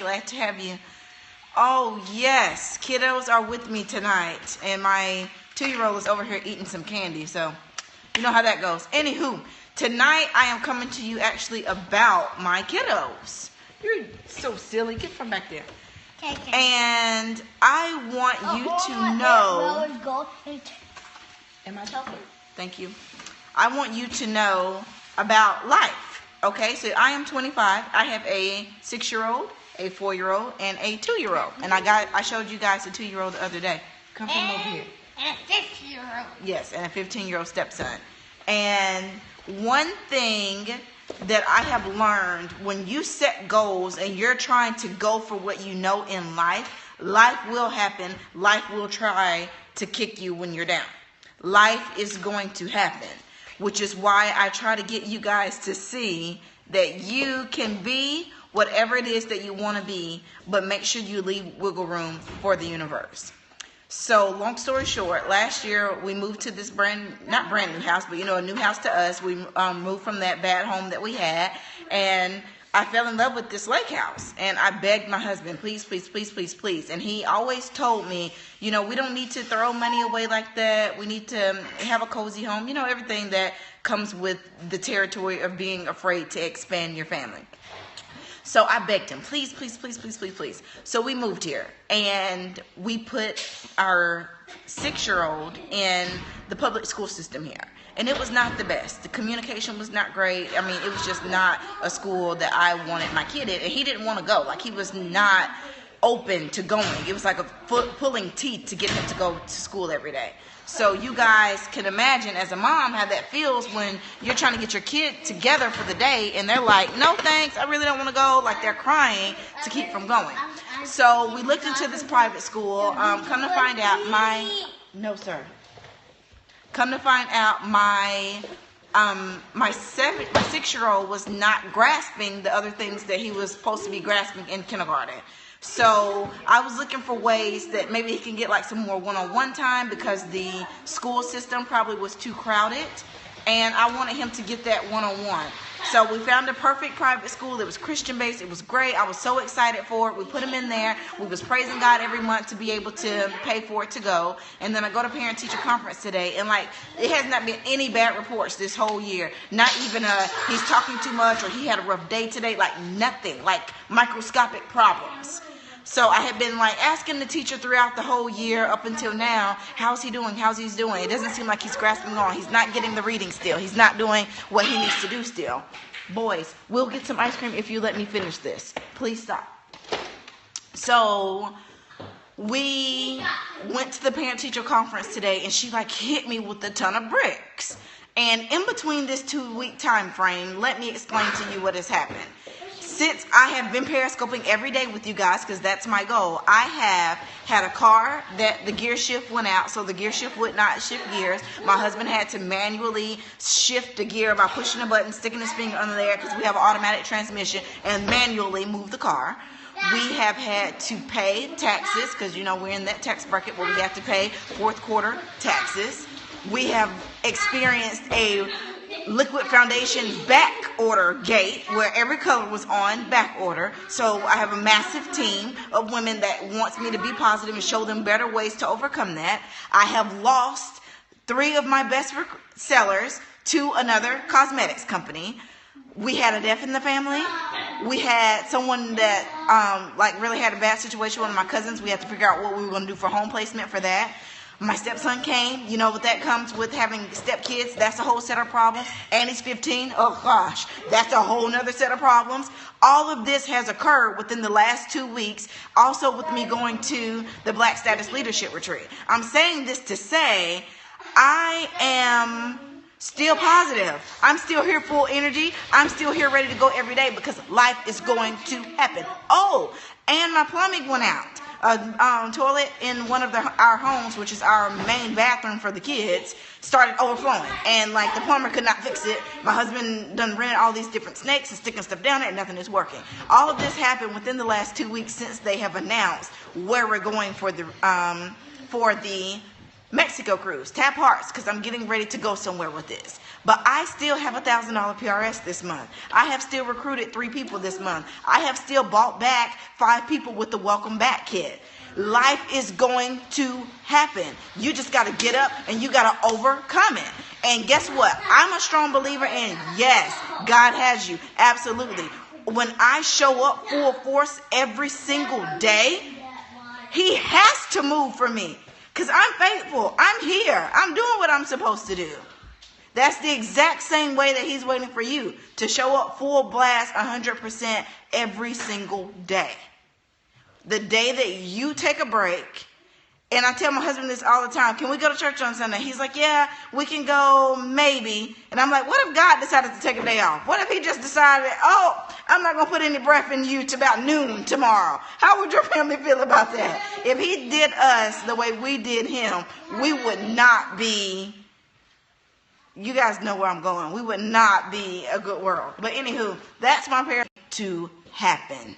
Glad to have you. Oh, yes. Kiddos are with me tonight. And my 2-year-old is over here eating some candy. So, you know how that goes. Anywho, tonight I am coming to you actually about my kiddos. You're so silly. Get from back there. Okay. And I want you to know... Am I talking? Thank you. I want you to know about life. Okay, so I am 25. I have a 6-year-old, a 4-year-old, and a 2-year-old. And I showed you guys the 2-year-old the other day. Come from over here. And a 15-year-old. Yes, and a 15-year-old stepson. And one thing that I have learned, when you set goals and you're trying to go for what you know in life, life will happen. Life will try to kick you when you're down. Life is going to happen, which is why I try to get you guys to see that you can be whatever it is that you want to be, but make sure you leave wiggle room for the universe. So long story short, last year we moved to this not brand new house, but a new house to us. We moved from that bad home that we had, and I fell in love with this lake house, and I begged my husband, please, please, please, please, please. And he always told me, we don't need to throw money away like that. We need to have a cozy home, everything that comes with the territory of being afraid to expand your family. So I begged him, please, please, please, please, please, please. So we moved here, and we put our 6-year-old in the public school system here. And it was not the best. The communication was not great. I mean, it was just not a school that I wanted my kid in. And he didn't want to go. Like, he was not open to going. It was like a pulling teeth to get him to go to school every day. So you guys can imagine as a mom how that feels when you're trying to get your kid together for the day and they're like, no thanks, I really don't want to go. Like, they're crying to keep from going. So we looked into this private school. Come to find out no sir. Come to find out my 6-year-old was not grasping the other things that he was supposed to be grasping in kindergarten. So I was looking for ways that maybe he can get like some more one-on-one time because the school system probably was too crowded, and I wanted him to get that one-on-one. So we found a perfect private school. It was Christian-based. It was great. I was so excited for it. We put him in there. We was praising God every month to be able to pay for it to go. And then I go to parent-teacher conference today, and it has not been any bad reports this whole year. Not even he's talking too much or he had a rough day today. Like nothing. Like microscopic problems. So I had been asking the teacher throughout the whole year up until now, how's he doing? How's he doing? It doesn't seem like he's grasping on. He's not getting the reading still. He's not doing what he needs to do still. Boys, we'll get some ice cream if you let me finish this. Please stop. So we went to the parent-teacher conference today, and she hit me with a ton of bricks. And in between this 2-week time frame, let me explain to you what has happened. Since I have been periscoping every day with you guys, because that's my goal, I have had a car that the gear shift went out, so the gear shift would not shift gears. My husband had to manually shift the gear by pushing a button, sticking his finger under there, because we have an automatic transmission, and manually move the car. We have had to pay taxes, because we're in that tax bracket where we have to pay 4th quarter taxes. We have experienced a liquid foundation back order gate where every color was on back order. So I have a massive team of women that wants me to be positive and show them better ways to overcome that. I have lost 3 of my best sellers to another cosmetics company. We had a death in the family. We had someone that really had a bad situation. One of my cousins, we had to figure out what we were going to do for home placement for that. My stepson came. You know what that comes with having stepkids. That's a whole set of problems. And he's 15. Oh, gosh. That's a whole nother set of problems. All of this has occurred within the last 2 weeks. Also with me going to the Black Status Leadership Retreat. I'm saying this to say I am still positive. I'm still here full energy. I'm still here ready to go every day because life is going to happen. Oh, and my plumbing went out. Toilet in one of our homes, which is our main bathroom for the kids, started overflowing, and the plumber could not fix it. My husband done rented all these different snakes and sticking stuff down there, and nothing is working. All of this happened within the last 2 weeks since they have announced where we're going for the Mexico cruise, tap hearts, because I'm getting ready to go somewhere with this. But I still have $1,000 PRS this month. I have still recruited 3 people this month. I have still bought back 5 people with the welcome back kit. Life is going to happen. You just got to get up and you got to overcome it. And guess what? I'm a strong believer in, yes, God has you. Absolutely. When I show up full force every single day, he has to move for me. Because I'm faithful. I'm here. I'm doing what I'm supposed to do. That's the exact same way that he's waiting for you to show up full blast 100% every single day. The day that you take a break, and I tell my husband this all the time, can we go to church on Sunday? He's like, yeah, we can go maybe. And I'm like, what if God decided to take a day off? What if he just decided, oh, I'm not going to put any breath in you to about noon tomorrow? How would your family feel about that? If he did us the way we did him, we would not be, you guys know where I'm going. We would not be a good world. But anywho, that's my prayer to happen.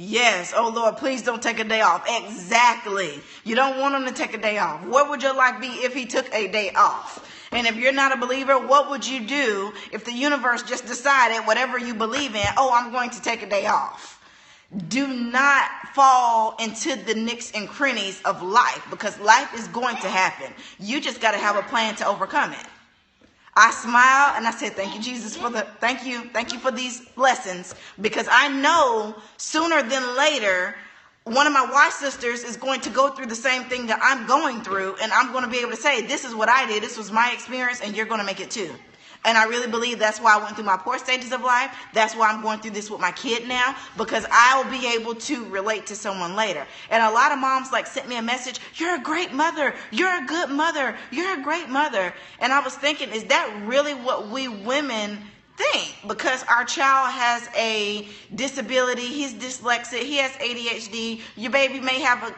Yes. Oh, Lord, please don't take a day off. Exactly. You don't want him to take a day off. What would your life be if he took a day off? And if you're not a believer, what would you do if the universe just decided whatever you believe in, oh, I'm going to take a day off? Do not fall into the nicks and crannies of life, because life is going to happen. You just got to have a plan to overcome it. I smile and I say, thank you, Jesus, thank you for these lessons, because I know sooner than later, one of my wife's sisters is going to go through the same thing that I'm going through, and I'm going to be able to say, this is what I did, this was my experience, and you're going to make it too. And I really believe that's why I went through my poor stages of life. That's why I'm going through this with my kid now, because I'll be able to relate to someone later. And a lot of moms sent me a message, you're a great mother, you're a good mother, you're a great mother. And I was thinking, is that really what we women think? Because our child has a disability, he's dyslexic, he has ADHD, your baby may have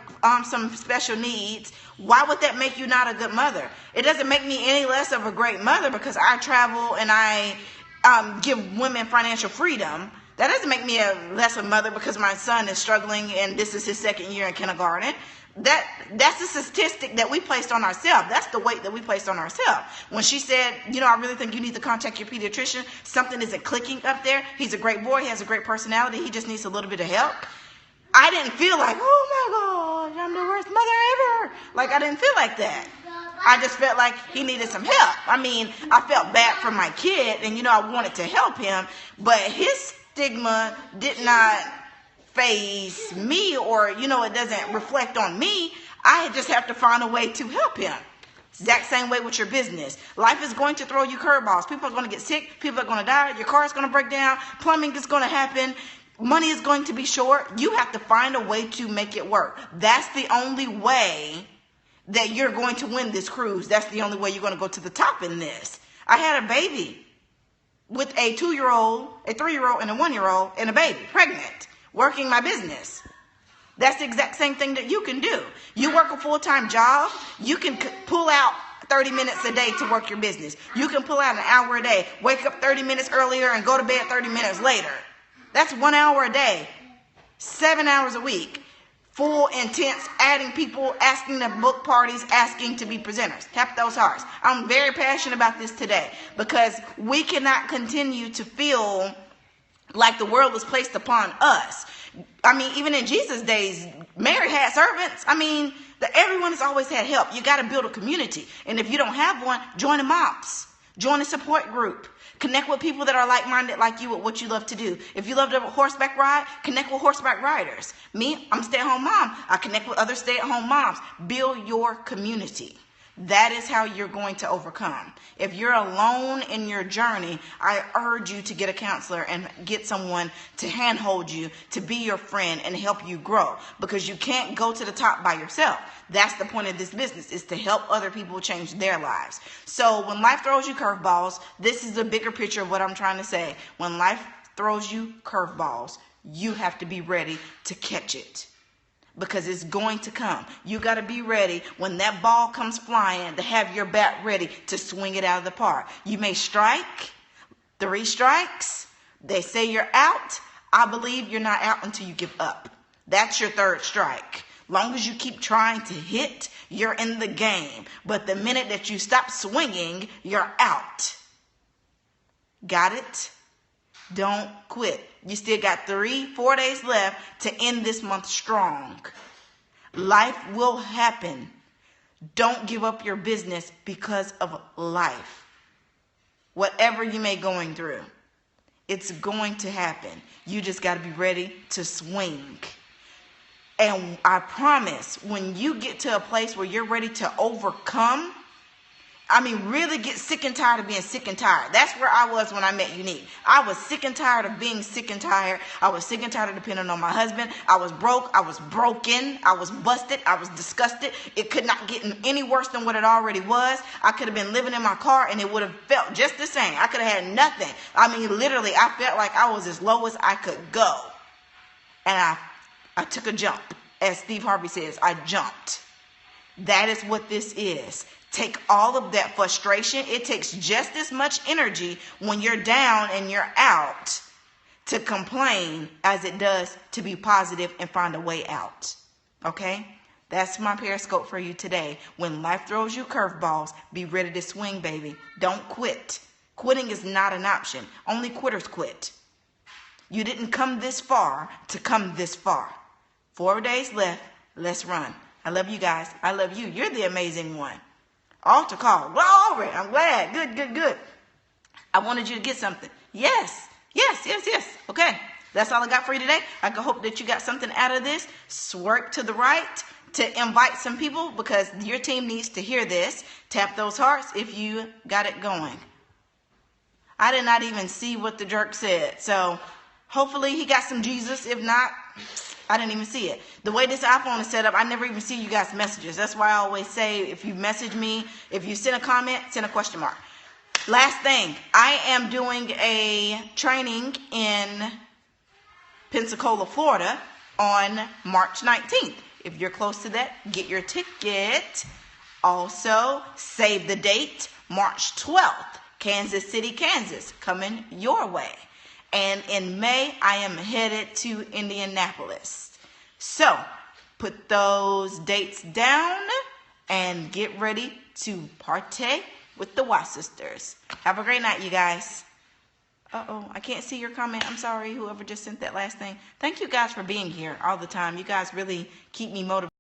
some special needs. Why would that make you not a good mother? It doesn't make me any less of a great mother because I travel and I give women financial freedom. That doesn't make me a less of a mother because my son is struggling and this is his 2nd year in kindergarten. That's a statistic that we placed on ourselves. That's the weight that we placed on ourselves. When she said, I really think you need to contact your pediatrician. Something isn't clicking up there. He's a great boy. He has a great personality. He just needs a little bit of help. I didn't feel like, oh my gosh, I'm the worst mother ever. I didn't feel like that. I just felt like he needed some help. I felt bad for my kid and, I wanted to help him, but his stigma did not phase me, or, it doesn't reflect on me. I just have to find a way to help him. Exact same way with your business. Life is going to throw you curveballs. People are going to get sick. People are going to die. Your car is going to break down. Plumbing is going to happen. Money is going to be short. You have to find a way to make it work. That's the only way that you're going to win this cruise. That's the only way you're going to go to the top in this. I had a baby with a 2-year-old, a 3-year-old, and a 1-year-old, and a baby, pregnant, working my business. That's the exact same thing that you can do. You work a full-time job. You can pull out 30 minutes a day to work your business. You can pull out an hour a day, wake up 30 minutes earlier, and go to bed 30 minutes later. That's 1 hour a day, 7 hours a week, full intense, adding people, asking to book parties, asking to be presenters. Tap those hearts. I'm very passionate about this today because we cannot continue to feel like the world was placed upon us. Even in Jesus' days, Mary had servants. Everyone has always had help. You got to build a community. And if you don't have one, join a MOPS. Join a support group. Connect with people that are like-minded like you with what you love to do. If you love to horseback ride, connect with horseback riders. Me, I'm a stay-at-home mom. I connect with other stay-at-home moms. Build your community. That is how you're going to overcome. If you're alone in your journey, I urge you to get a counselor and get someone to handhold you, to be your friend and help you grow, because you can't go to the top by yourself. That's the point of this business, is to help other people change their lives. So when life throws you curveballs, this is the bigger picture of what I'm trying to say. When life throws you curveballs, you have to be ready to catch it. Because it's going to come. You got to be ready when that ball comes flying to have your bat ready to swing it out of the park. You may strike 3 strikes. They say you're out. I believe you're not out until you give up. That's your 3rd strike. Long as you keep trying to hit, you're in the game. But the minute that you stop swinging, you're out. Got it? Don't quit. You still got 3-4 days left to end this month strong. Life will happen. Don't give up your business because of life. Whatever you may going through, it's going to happen. You just got to be ready to swing. And I promise, when you get to a place where you're ready to overcome, really get sick and tired of being sick and tired. That's where I was when I met Unique. I was sick and tired of being sick and tired. I was sick and tired of depending on my husband. I was broke. I was broken. I was busted. I was disgusted. It could not get any worse than what it already was. I could have been living in my car and it would have felt just the same. I could have had nothing. Literally, I felt like I was as low as I could go. And I took a jump. As Steve Harvey says, I jumped. That is what this is. Take all of that frustration. It takes just as much energy when you're down and you're out to complain as it does to be positive and find a way out. Okay? That's my Periscope for you today. When life throws you curveballs, be ready to swing, baby. Don't quit. Quitting is not an option. Only quitters quit. You didn't come this far to come this far. 4 days left. Let's run. I love you guys. I love you. You're the amazing one. Altar call. Glory. I'm glad. Good. I wanted you to get something. Yes. Okay. That's all I got for you today. I hope that you got something out of this. Swerve to the right to invite some people because your team needs to hear this. Tap those hearts if you got it going. I did not even see what the jerk said. So hopefully he got some Jesus. If not, I didn't even see it. The way this iPhone is set up, I never even see you guys' messages. That's why I always say if you message me, if you send a comment, send a question mark. Last thing, I am doing a training in Pensacola, Florida on March 19th. If you're close to that, get your ticket. Also, save the date, March 12th, Kansas City, Kansas, coming your way. And in May, I am headed to Indianapolis. So, put those dates down and get ready to partay with the Watt sisters. Have a great night, you guys. I can't see your comment. I'm sorry, whoever just sent that last thing. Thank you guys for being here all the time. You guys really keep me motivated.